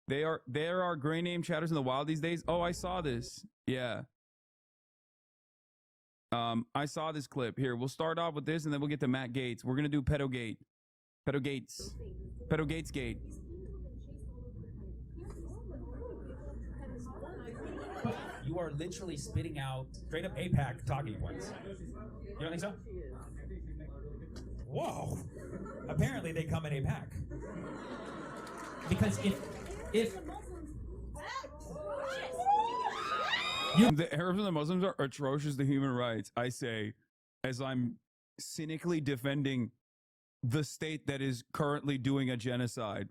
There are gray name chatters in the wild these days. Oh, I saw this. Yeah. I saw this clip. Here, we'll start off with this and then we'll get to Matt Gates. We're gonna do Pedogate. Pedogates. Pedogates Gate. You are literally spitting out straight up APAC talking points. You don't think so? Whoa. Apparently they come in APAC. Because if the Arabs and the Muslims are atrocious to human rights, I say, as I'm cynically defending the state that is currently doing a genocide.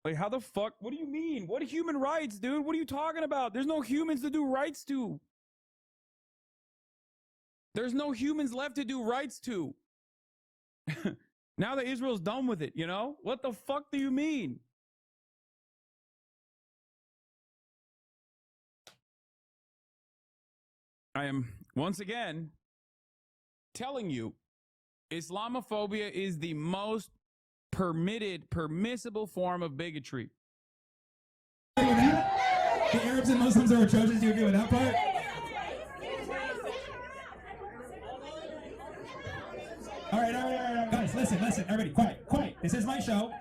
Like, how the fuck? What do you mean? What human rights, dude? What are you talking about? There's no humans to do rights to. There's no humans left to do rights to. Now that Israel's done with it, you know? What the fuck do you mean? I am, once again, telling you, Islamophobia is the most permissible form of bigotry. the Arabs and Muslims are atrocious. Do you agree with that part? All right, guys, listen, everybody, quiet. This is my show.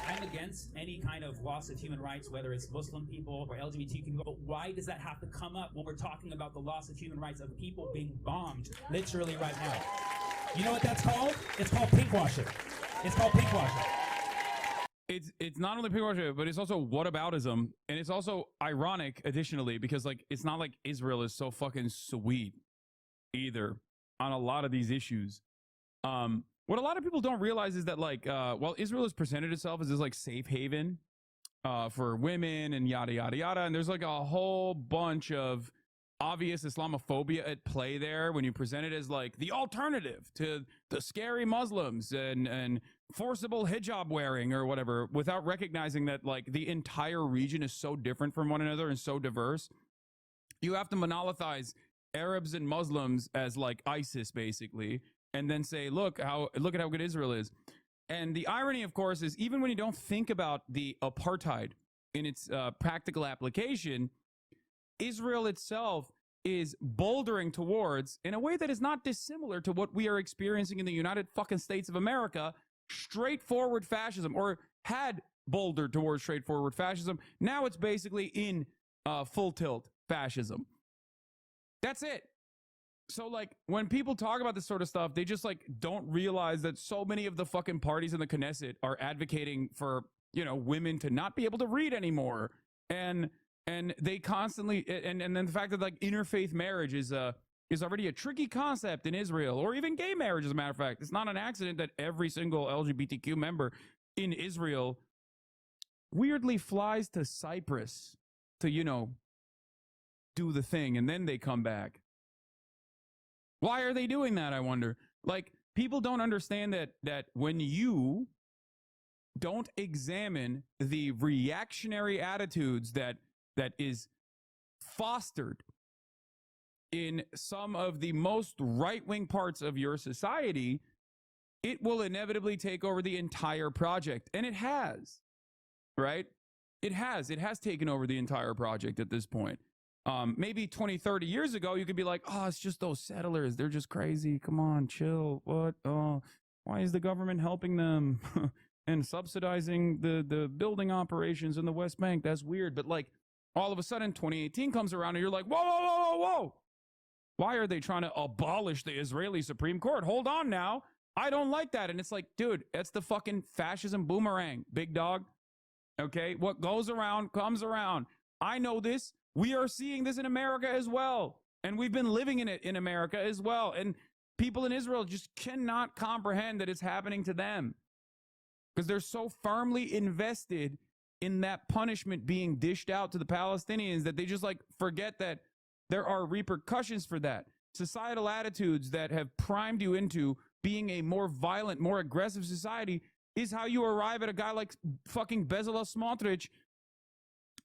I'm against any kind of loss of human rights, whether it's Muslim people or LGBTQ people. But why does that have to come up when we're talking about the loss of human rights of people being bombed literally right now? You know what that's called? It's called pinkwashing. It's not only pinkwashing, but it's also whataboutism, and it's also ironic, additionally, because like it's not like Israel is so fucking sweet either on a lot of these issues. What a lot of people don't realize is that like while Israel has presented itself as this like safe haven for women and yada yada yada, and there's like a whole bunch of obvious Islamophobia at play there when you present it as like the alternative to the scary Muslims and forcible hijab wearing or whatever, without recognizing that like the entire region is so different from one another and so diverse. You have to monolithize Arabs and Muslims as like ISIS basically, and then say, look at how good Israel is. And the irony, of course, is even when you don't think about the apartheid in its practical application, Israel itself is bouldering towards, in a way that is not dissimilar to what we are experiencing in the United fucking States of America, straightforward fascism, or had bouldered towards straightforward fascism. Now it's basically in full tilt fascism. That's it. So like when people talk about this sort of stuff, they just like don't realize that so many of the fucking parties in the Knesset are advocating for, you know, women to not be able to read anymore. And they constantly, and then the fact that like interfaith marriage is already a tricky concept in Israel, or even gay marriage, as a matter of fact. It's not an accident that every single LGBTQ member in Israel weirdly flies to Cyprus to, you know, do the thing, and then they come back. Why are they doing that, I wonder? Like, people don't understand that when you don't examine the reactionary attitudes that is fostered in some of the most right-wing parts of your society, it will inevitably take over the entire project. And it has, right? It has taken over the entire project at this point. Maybe 20, 30 years ago, you could be like, oh, it's just those settlers. They're just crazy. Come on, chill. What? Oh, why is the government helping them and subsidizing the building operations in the West Bank? That's weird. But like, all of a sudden, 2018 comes around and you're like, whoa. Why are they trying to abolish the Israeli Supreme Court? Hold on now. I don't like that. And it's like, dude, that's the fucking fascism boomerang, big dog. Okay? What goes around comes around. I know this. We are seeing this in America as well. And we've been living in it in America as well. And people in Israel just cannot comprehend that it's happening to them, because they're so firmly invested in that punishment being dished out to the Palestinians that they just like forget that there are repercussions for that. Societal attitudes that have primed you into being a more violent, more aggressive society is how you arrive at a guy like fucking Bezalel Smotrich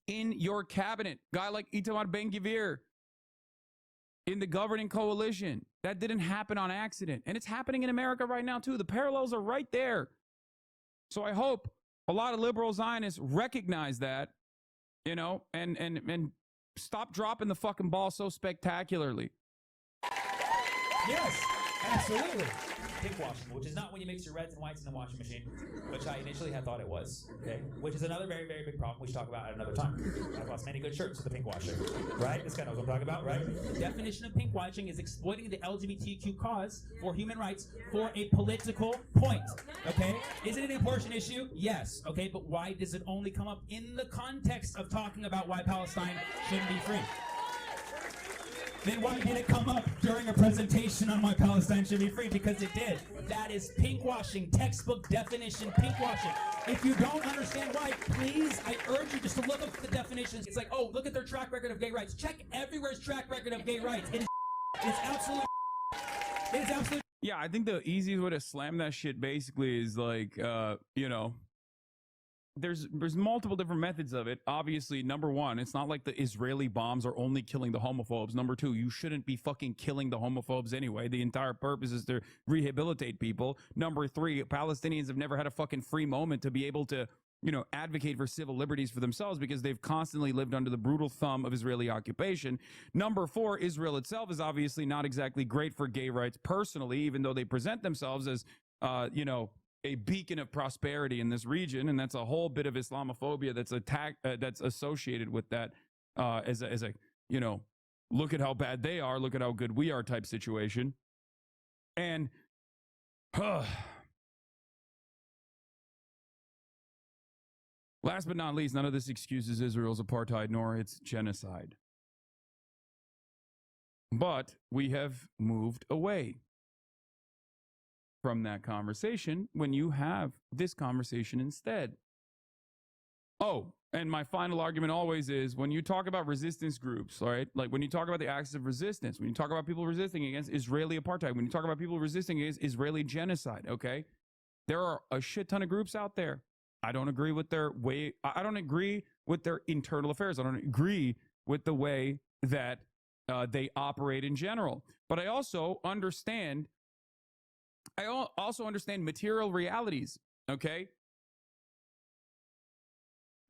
in your cabinet, guy like Itamar Ben-Gvir in the governing coalition. That didn't happen on accident. And it's happening in America right now too. The parallels are right there. So I hope a lot of liberal Zionists recognize that, you know, and stop dropping the fucking ball so spectacularly. Yes, absolutely. Pinkwashing, which is not when you mix your reds and whites in the washing machine, which I initially had thought it was, okay? Which is another very, very big problem we should talk about at another time. I've lost many good shirts with the pinkwashing, right? This guy knows what I'm talking about, right? The definition of pinkwashing is exploiting the LGBTQ cause for human rights for a political point, okay? Is it an abortion issue? Yes, okay? But why does it only come up in the context of talking about why Palestine shouldn't be free? Then why did it come up during a presentation on why Palestine should be free? Because it did. That is pinkwashing, textbook definition pinkwashing. If you don't understand why, please, I urge you just to look up the definitions. It's like, oh, look at their track record of gay rights. Check everywhere's track record of gay rights. It is absolutely. It is absolutely. Yeah, I think the easiest way to slam that shit basically is like, you know, there's multiple different methods of it. Obviously, number one, it's not like the Israeli bombs are only killing the homophobes. Number two, you shouldn't be fucking killing the homophobes anyway. The entire purpose is to rehabilitate people. Number three, Palestinians have never had a fucking free moment to be able to, you know, advocate for civil liberties for themselves because they've constantly lived under the brutal thumb of Israeli occupation. Number four, Israel itself is obviously not exactly great for gay rights personally, even though they present themselves as, you know, a beacon of prosperity in this region, and that's a whole bit of Islamophobia that's associated with that as a you know, look at how bad they are, look at how good we are type situation. And last but not least, none of this excuses Israel's apartheid nor its genocide. But we have moved away from that conversation when you have this conversation instead. Oh, and my final argument always is when you talk about resistance groups, all right, like when you talk about the axis of resistance, when you talk about people resisting against Israeli apartheid, when you talk about people resisting against Israeli genocide, okay, there are a shit ton of groups out there. I don't agree with their way. I don't agree with their internal affairs. I don't agree with the way that they operate in general. But I also understand material realities, okay?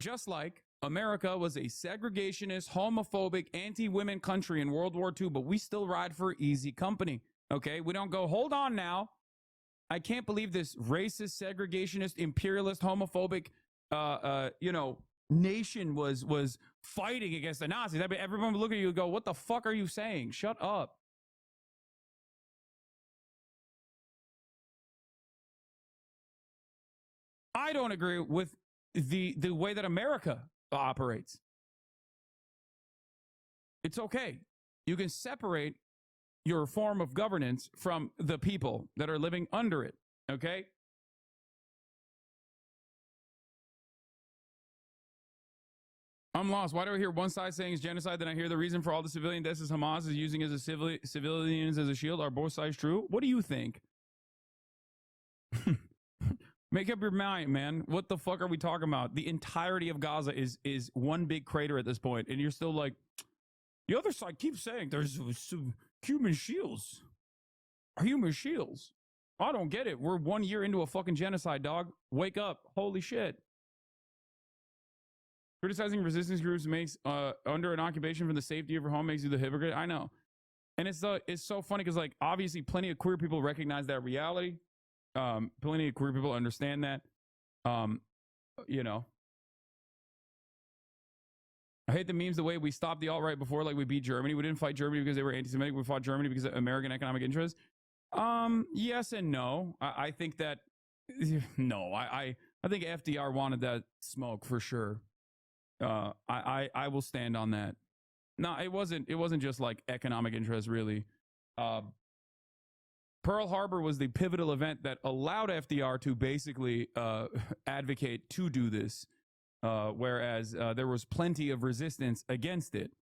Just like America was a segregationist, homophobic, anti-women country in World War II, but we still ride for easy company, okay? We don't go, hold on now. I can't believe this racist, segregationist, imperialist, homophobic, you know, nation was fighting against the Nazis. I mean, everyone would look at you and go, what the fuck are you saying? Shut up. I don't agree with the way that America operates. It's okay. You can separate your form of governance from the people that are living under it, okay? I'm lost. Why do I hear one side saying it's genocide, then I hear the reason for all the civilian deaths is Hamas is using as a civilians as a shield? Are both sides true? What do you think? Make up your mind, man. What the fuck are we talking about? The entirety of Gaza is one big crater at this point, and you're still like, the other side keeps saying there's human shields. Human shields. I don't get it. We're 1 year into a fucking genocide, dog. Wake up. Holy shit. Criticizing resistance groups makes under an occupation from the safety of your home makes you the hypocrite. I know. And it's so funny because, like, obviously plenty of queer people recognize that reality. Plenty of queer people understand that. You know, I hate the memes the way we stopped the alt-right before, like we beat Germany. We didn't fight Germany because they were anti-Semitic. We fought Germany because of American economic interests. Yes and no. I think that no. I think FDR wanted that smoke for sure. I will stand on that. No, it wasn't just like economic interest really. Pearl Harbor was the pivotal event that allowed FDR to basically advocate to do this, whereas there was plenty of resistance against it.